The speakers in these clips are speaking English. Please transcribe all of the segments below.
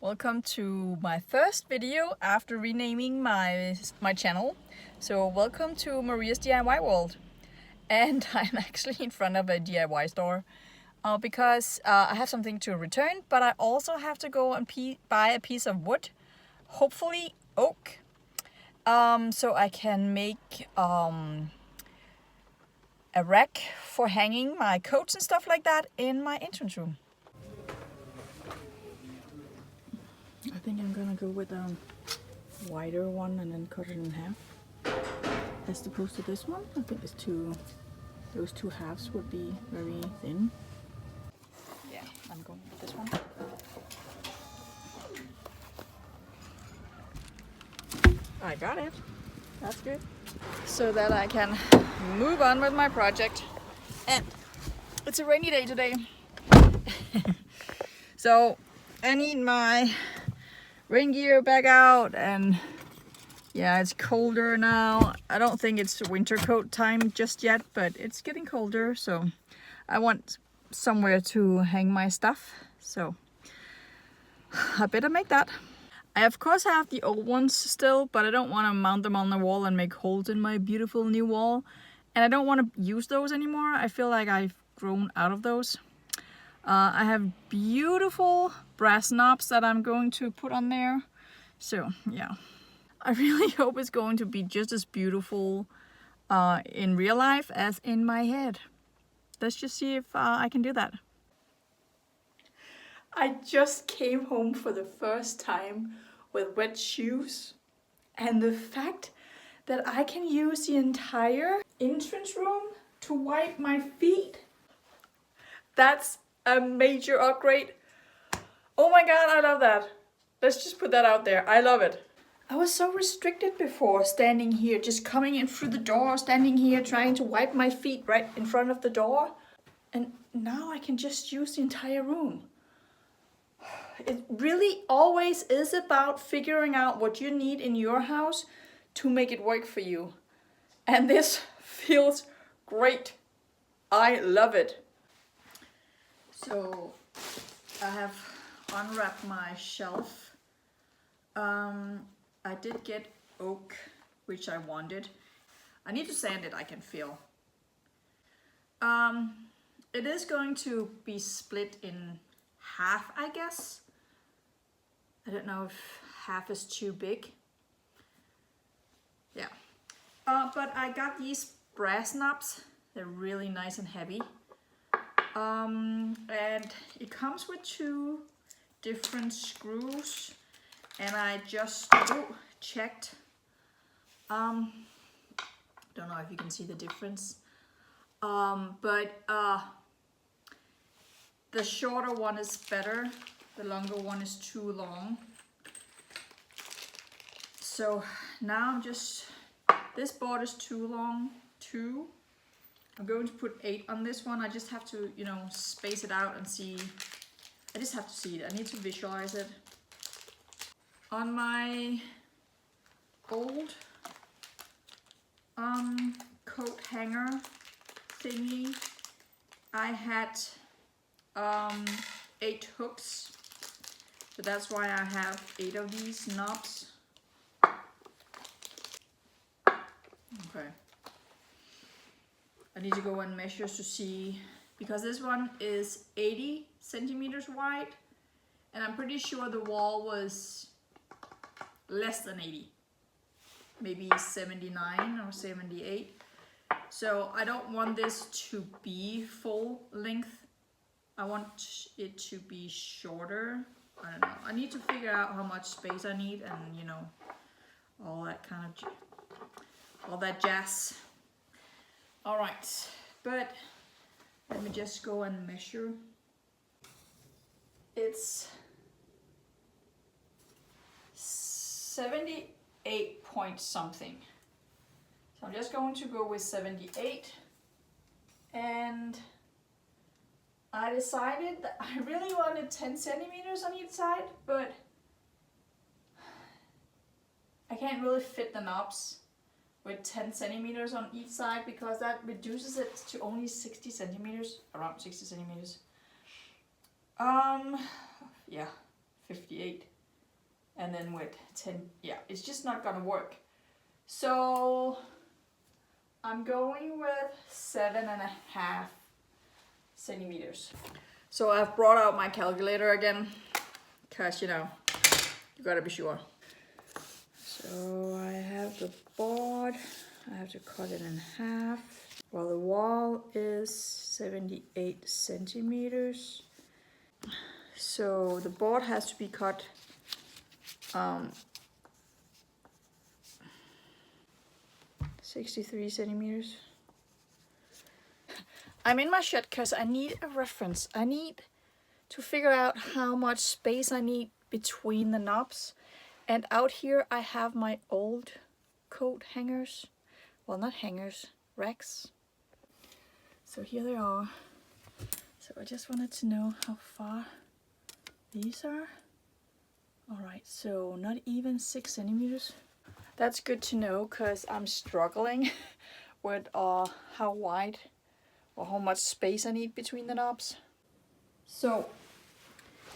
Welcome to my first video after renaming my channel. So welcome to Maria's DIY world. And I'm actually in front of a DIY store because I have something to return, but I also have to go and buy a piece of wood, hopefully oak, so I can make a rack for hanging my coats and stuff like that in my entrance room. I think I'm gonna go with a wider one and then cut it in half. As opposed to this one, I think those two halves would be very thin. Yeah, I'm going with this one. I got it. That's good. So that I can move on with my project. And it's a rainy day today. So I need my rain gear back out, and yeah, it's colder now. I don't think it's winter coat time just yet, but it's getting colder, so I want somewhere to hang my stuff, so I better make that. I of course have the old ones still, but I don't want to mount them on the wall and make holes in my beautiful new wall, and I don't want to use those anymore. I feel like I've grown out of those. I have beautiful brass knobs that I'm going to put on there. So yeah, I really hope it's going to be just as beautiful in real life as in my head. Let's just see if I can do that. I just came home for the first time with wet shoes, and the fact that I can use the entire entrance room to wipe my feet, that's a major upgrade. Oh my god, I love that. Let's just put that out there. I love it. I was so restricted before, standing here, just coming in through the door, standing here trying to wipe my feet right in front of the door. And now I can just use the entire room. It really always is about figuring out what you need in your house to make it work for you. And this feels great. I love it. So I have unwrapped my shelf. I did get oak, which I wanted. I need to sand it, I can feel. It is going to be split in half, I guess. I don't know if half is too big. Yeah. But I got these brass knobs. They're really nice and heavy. And it comes with 2 different screws, and I just checked. Don't know if you can see the difference, but the shorter one is better. The longer one is too long. So now this board is too long too. I'm going to put 8 on this one. I just have to, space it out and see. I just have to see it. I need to visualize it. On my old coat hanger thingy, I had 8 hooks. So that's why I have 8 of these knobs. Okay. I need to go and measure to see, because this one is 80 centimeters wide, and I'm pretty sure the wall was less than 80, maybe 79 or 78. So I don't want this to be full length. I want it to be shorter. I don't know. I need to figure out how much space I need, and all that kind of, all that jazz. All right, but let me just go and measure. It's 78 point something. So I'm just going to go with 78. And I decided that I really wanted 10 centimeters on each side, but I can't really fit the knobs with 10 centimeters on each side, because that reduces it to only 60 centimeters, around 60 centimeters. Yeah, 58. and then with 10, yeah, it's just not gonna work. So I'm going with 7.5 centimeters. So I've brought out my calculator again, because you know, you gotta be sure. So I have the board, I have to cut it in half. Well, the wall is 78 centimeters. So the board has to be cut 63 centimeters. I'm in my shed because I need a reference. I need to figure out how much space I need between the knobs. And out here I have my old coat hangers. Well, not hangers, racks. So here they are. So I just wanted to know how far these are. Alright, so not even 6 centimeters. That's good to know because I'm struggling with how wide or how much space I need between the knobs. So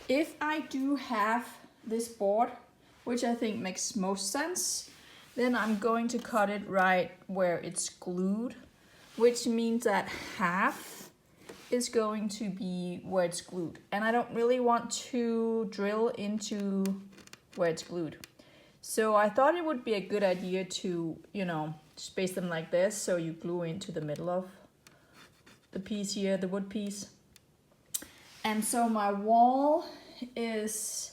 if I do have this board, which I think makes most sense, then I'm going to cut it right where it's glued, which means that half is going to be where it's glued. And I don't really want to drill into where it's glued. So I thought it would be a good idea to, you know, space them like this, so you glue into the middle of the piece here, the wood piece. And so my wall is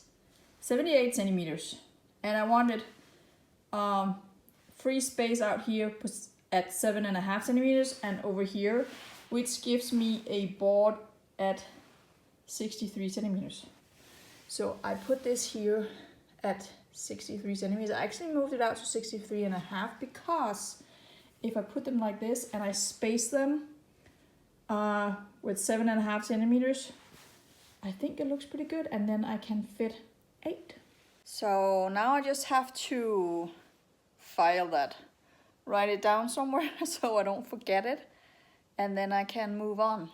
78 centimeters. And I wanted free space out here at 7.5 centimeters and over here, which gives me a board at 63 centimeters. So I put this here at 63 centimeters. I actually moved it out to 63.5 because if I put them like this and I space them with 7.5 centimeters, I think it looks pretty good, and then I can fit 8. So now I just have to file that, write it down somewhere so I don't forget it, and then I can move on.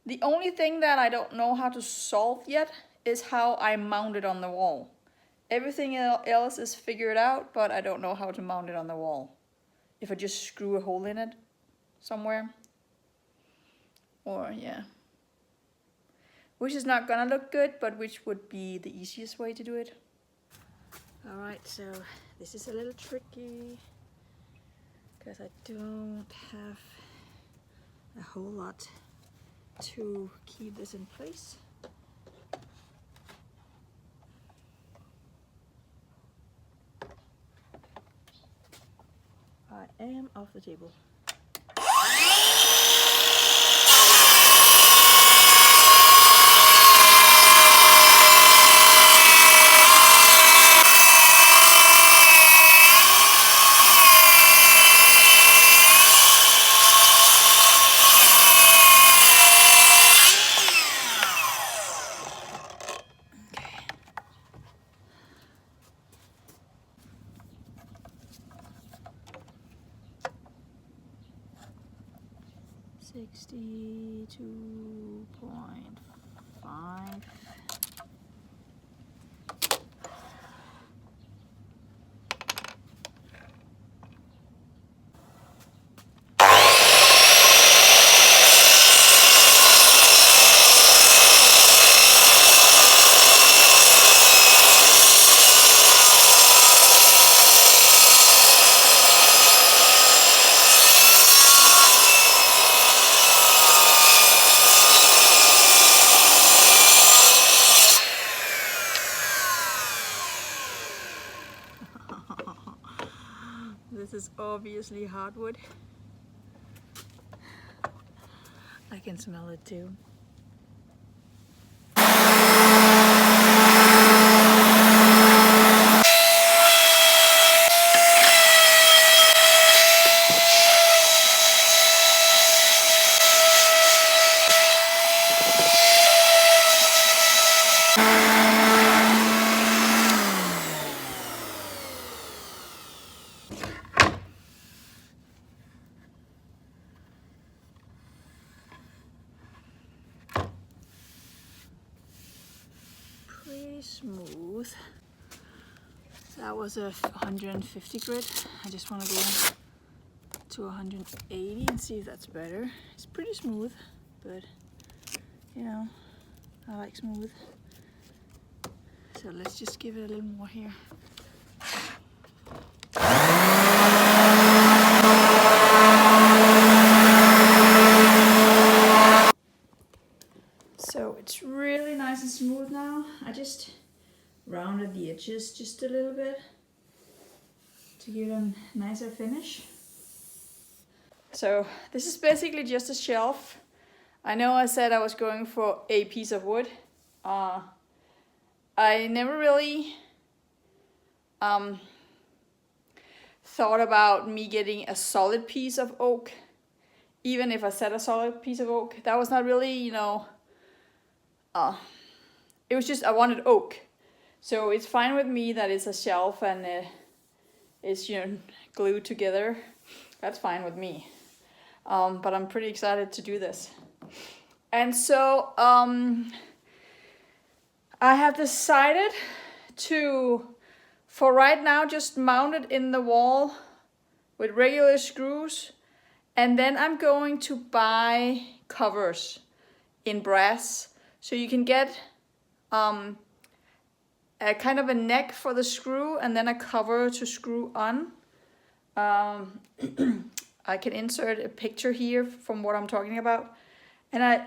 The only thing that I don't know how to solve yet is how I mount it on the wall. Everything else is figured out, but I don't know how to mount it on the wall. If I just screw a hole in it somewhere. Or yeah. Which is not gonna look good, but which would be the easiest way to do it. Alright, so this is a little tricky because I don't have a whole lot to keep this in place. I am off the table. Okay. 62.5. This is obviously hardwood. I can smell it too. pretty smooth. That was a 150 grit. I just want to go to 180 and see if that's better. It's pretty smooth, but you know, I like smooth. So let's just give it a little more here. So it's really nice and smooth now. I just rounded the edges just a little bit to give it a nicer finish. So this is basically just a shelf. I know I said I was going for a piece of wood. I never really thought about me getting a solid piece of oak. Even if I said a solid piece of oak, that was not really, you know, it was just I wanted oak. So it's fine with me that it's a shelf and it's, you know, glued together. That's fine with me. But I'm pretty excited to do this. And so I have decided to, for right now, just mount it in the wall with regular screws. And then I'm going to buy covers in brass. So you can get a kind of a neck for the screw and then a cover to screw on. I can insert a picture here from what I'm talking about. And I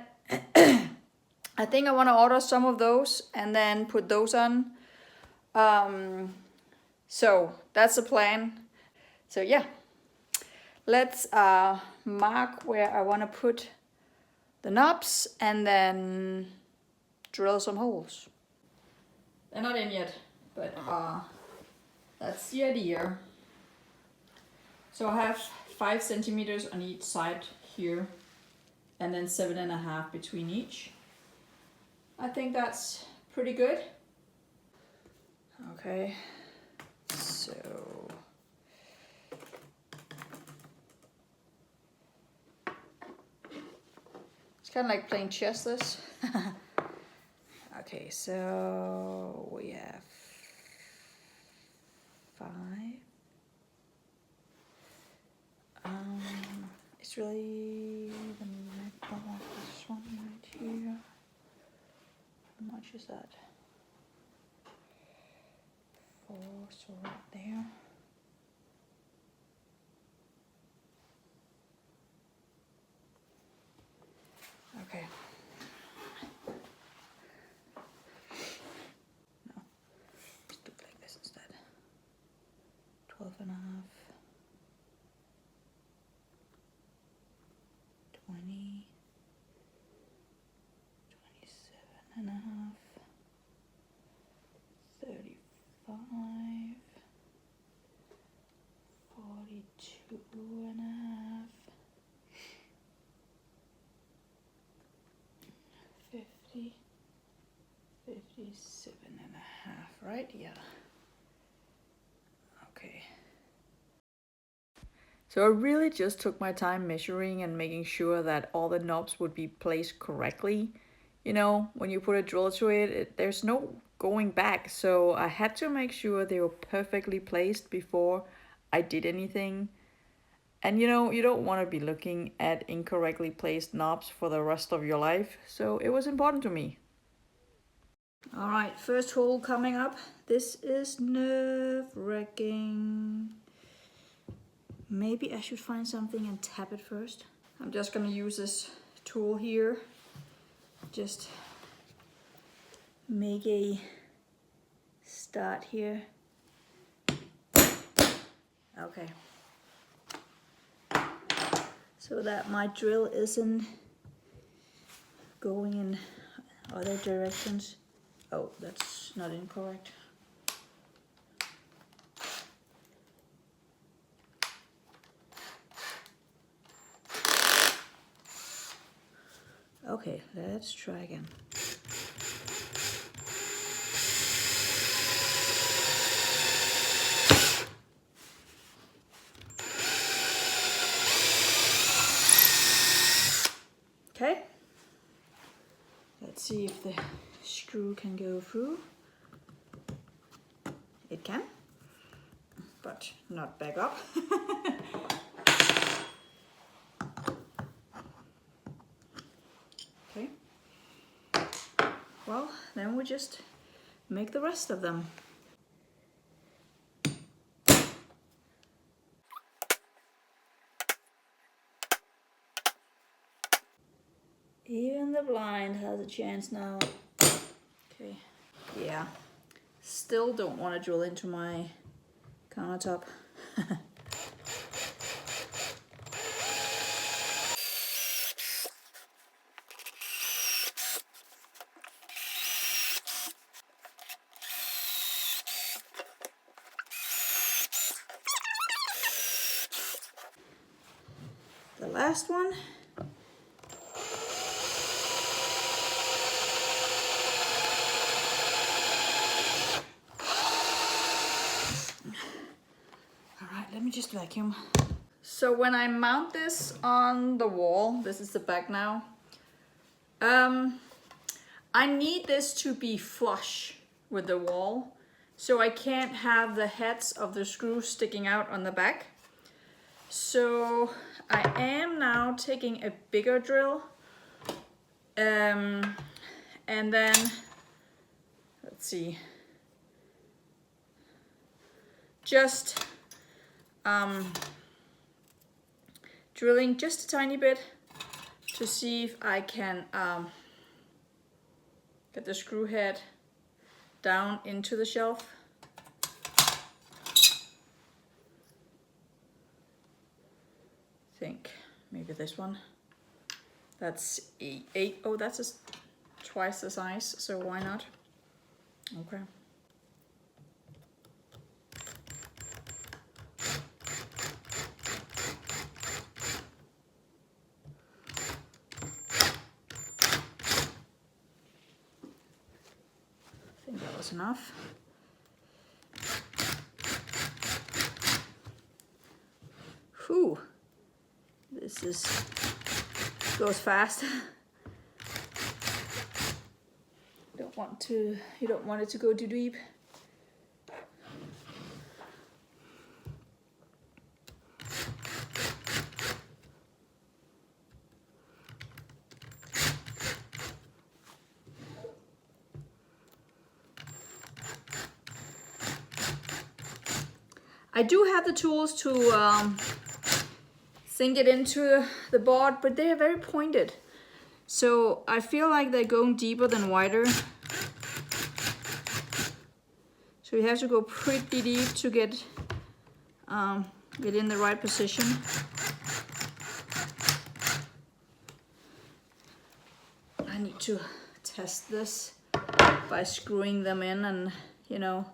think I want to order some of those and then put those on. So that's the plan. So yeah, let's mark where I want to put the knobs and then drill some holes. They're not in yet, but that's the idea. So I have 5 centimeters on each side here and then 7.5 between each. I think that's pretty good. Okay, so it's kind of like playing chess, this. Okay, so we have 5. It's really the neck of this one right here. How much is that? 4, so right there. Okay. No, just do it like this instead. 12.5. 20, 27.5, 35, 42.5, 50, 57.5, right? Yeah. Okay. So I really just took my time measuring and making sure that all the knobs would be placed correctly. You know, when you put a drill to it, there's no going back. So I had to make sure they were perfectly placed before I did anything. And you know, you don't want to be looking at incorrectly placed knobs for the rest of your life. So it was important to me. All right, first hole coming up. This is nerve-wracking. Maybe I should find something and tap it first. I'm just gonna use this tool here. Just make a start here. Okay. So that my drill isn't going in other directions. Oh, that's not incorrect. Okay, let's try again. Okay, let's see if the screw can go through. it can, but not back up. Okay. Well, then we just make the rest of them. Even the blind has a chance now. Okay. Yeah. Still don't want to drill into my countertop. The last one. Let me just vacuum. So when I mount this on the wall, this is the back now, I need this to be flush with the wall, so I can't have the heads of the screws sticking out on the back. So I am now taking a bigger drill, and then, let's see, just drilling just a tiny bit to see if I can get the screw head down into the shelf. I think maybe this one. That's 8. Oh, that's twice the size, so why not? Okay. Enough. Whew, this goes fast. You don't want it to go too deep. I do have the tools to sink it into the board, but they are very pointed. So I feel like they're going deeper than wider. So you have to go pretty deep to get in the right position. I need to test this by screwing them in and, you know,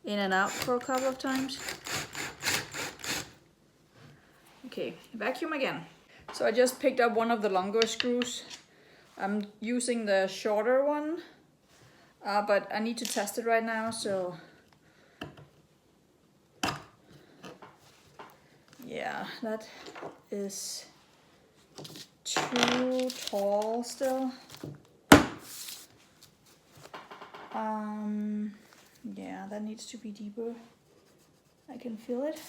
in and out for a couple of times. Okay, vacuum again. So I just picked up one of the longer screws. I'm using the shorter one, but I need to test it right now, so yeah, that is too tall still. Yeah, that needs to be deeper. I can feel it.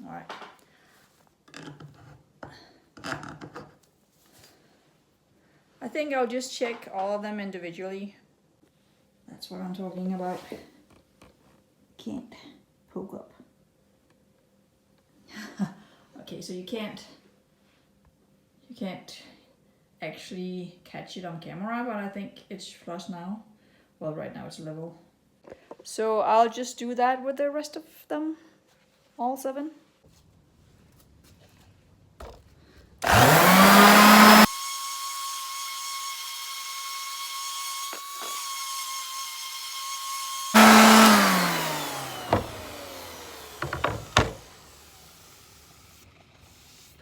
All right. I think I'll just check all of them individually. That's what I'm talking about. Can't poke up. Okay, so you can't actually catch it on camera, but I think it's flush now. Well, right now it's level. So I'll just do that with the rest of them, all 7.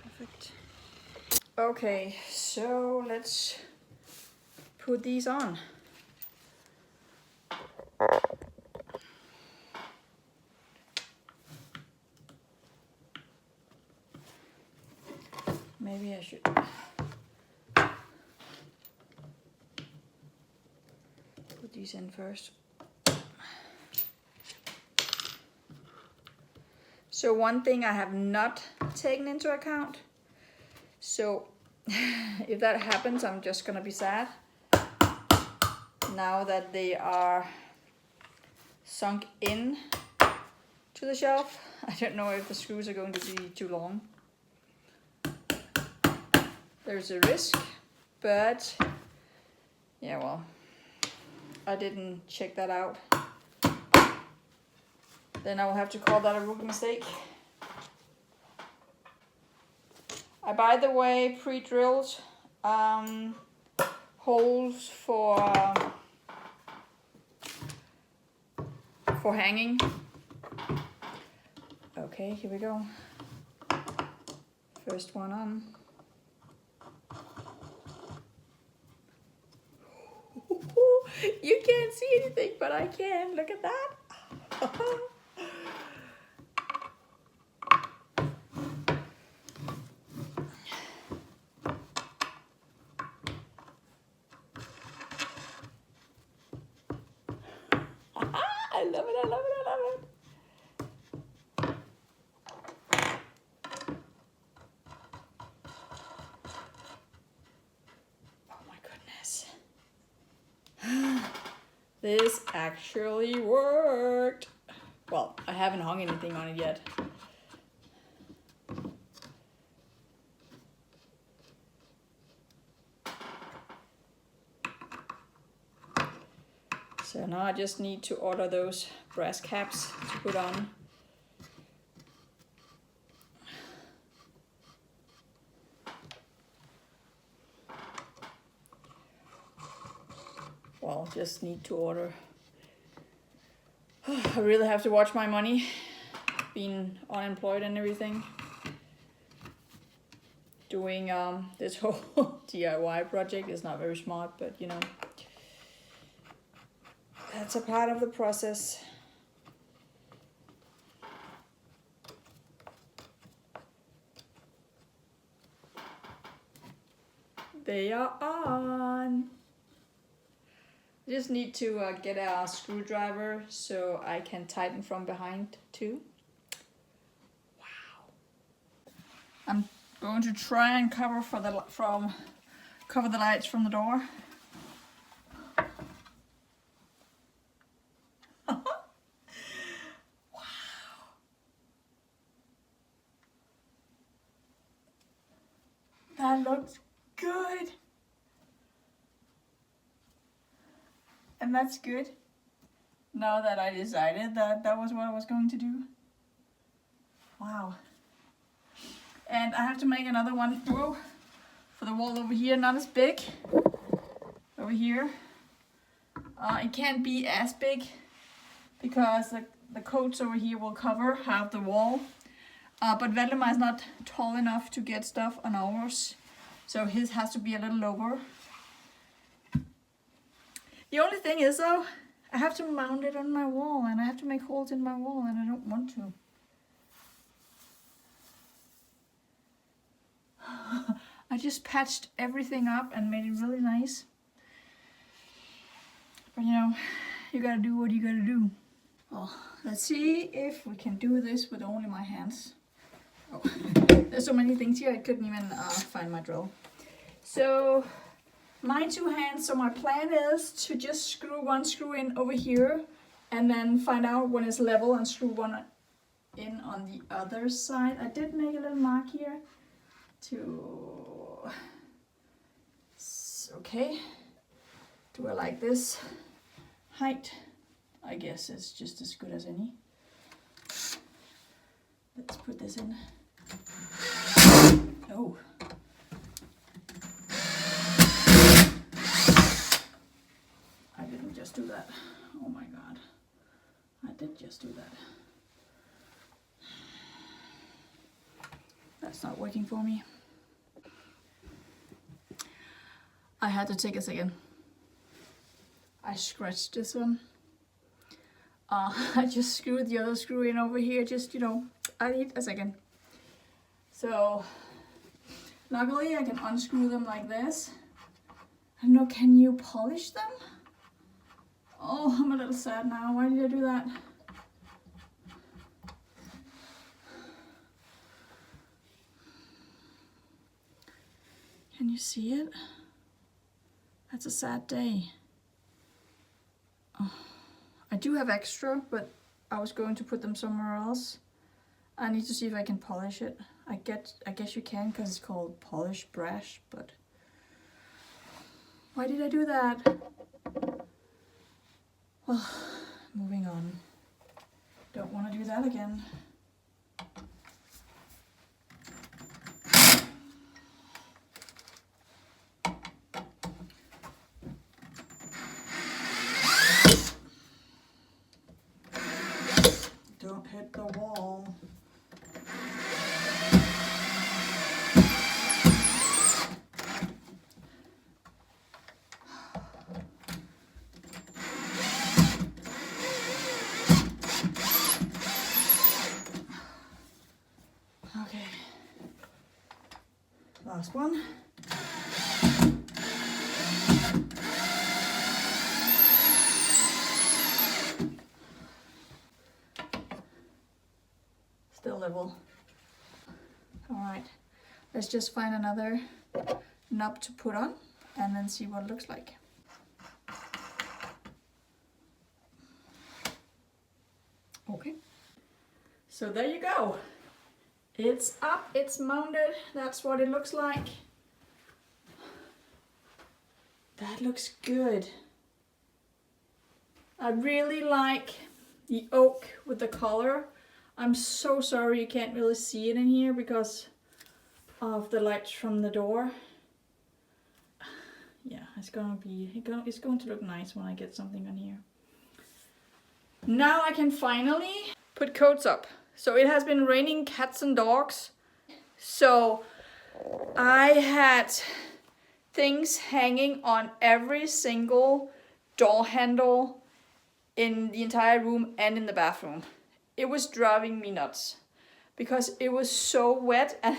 Perfect. Okay, so let's put these on. Maybe I should these in first. So one thing I have not taken into account. So if that happens, I'm just gonna be sad. Now that they are sunk in to the shelf, I don't know if the screws are going to be too long. There's a risk, but yeah, well, I didn't check that out. Then I will have to call that a rookie mistake. I, by the way, pre-drilled holes for hanging. Okay, here we go. First one on. You can't see anything, but I can. Look at that. I love it, I love it, I love it. Oh my goodness. This actually worked. Well, I haven't hung anything on it yet. So now I just need to order those brass caps to put on. Well, just need to order. I really have to watch my money, being unemployed and everything. Doing this whole DIY project is not very smart, but you know, that's a part of the process. They are on. I just need to get a screwdriver so I can tighten from behind too. Wow. I'm going to try and cover cover the lights from the door. That looks good. And that's good. Now that I decided that that was what I was going to do. Wow. And I have to make another one for the wall over here. Not as big. Over here. It can't be as big because the coats over here will cover half the wall. But Valdemar is not tall enough to get stuff on ours, so his has to be a little lower. The only thing is though, I have to mount it on my wall and I have to make holes in my wall and I don't want to. I just patched everything up and made it really nice. But you know, you gotta do what you gotta do. Well, let's see if we can do this with only my hands. Oh, there's so many things here I couldn't even find my drill. So my two hands, so my plan is to just screw one screw in over here and then find out when it's level and screw one in on the other side. I did make a little mark here to, okay, do I like this height? I guess it's just as good as any. Let's put this in. Oh. I didn't just do that. Oh my god. I did just do that. That's not working for me. I had to take a second. I scratched this one. I just screwed the other screw in over here, just, you know, I need a second. So, luckily I can unscrew them like this. I don't know, can you polish them? Oh, I'm a little sad now. Why did I do that? Can you see it? That's a sad day. Oh, I do have extra, but I was going to put them somewhere else. I need to see if I can polish it. I guess you can because it's called polish brush, but why did I do that? Well, moving on. Don't want to do that again. Don't hit the wall. Okay. Last one. Still level. All right, let's just find another knob to put on and then see what it looks like. Okay, so there you go. It's up, it's mounted, that's what it looks like. That looks good. I really like the oak with the color. I'm so sorry you can't really see it in here because of the lights from the door. Yeah, it's going to look nice when I get something on here. Now I can finally put coats up. So it has been raining cats and dogs. So I had things hanging on every single door handle in the entire room and in the bathroom. It was driving me nuts because it was so wet, and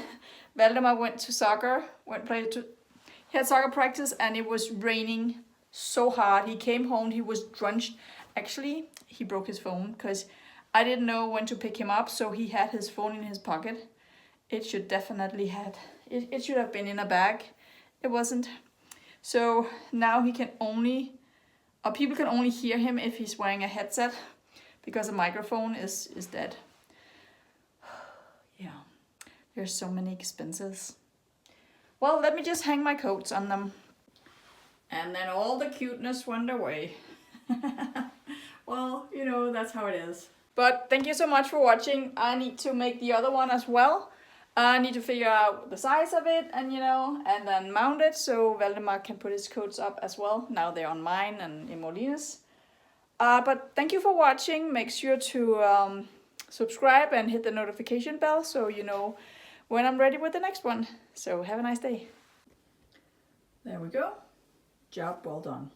Valdemar went to soccer, he had soccer practice, and it was raining so hard. He came home, he was drenched. Actually, he broke his phone because I didn't know when to pick him up, so he had his phone in his pocket. It should definitely it should have been in a bag. It wasn't. So now he can only, or people can only hear him if he's wearing a headset, because the microphone is dead. Yeah, there's so many expenses. Well, let me just hang my coats on them. And then all the cuteness went away. Well, you know, that's how it is. But thank you so much for watching. I need to make the other one as well. I need to figure out the size of it and, you know, and then mount it so Valdemar can put his coats up as well. Now they're on mine and Emolina's. But thank you for watching. Make sure to subscribe and hit the notification bell so you know when I'm ready with the next one. So have a nice day. There we go. Job well done.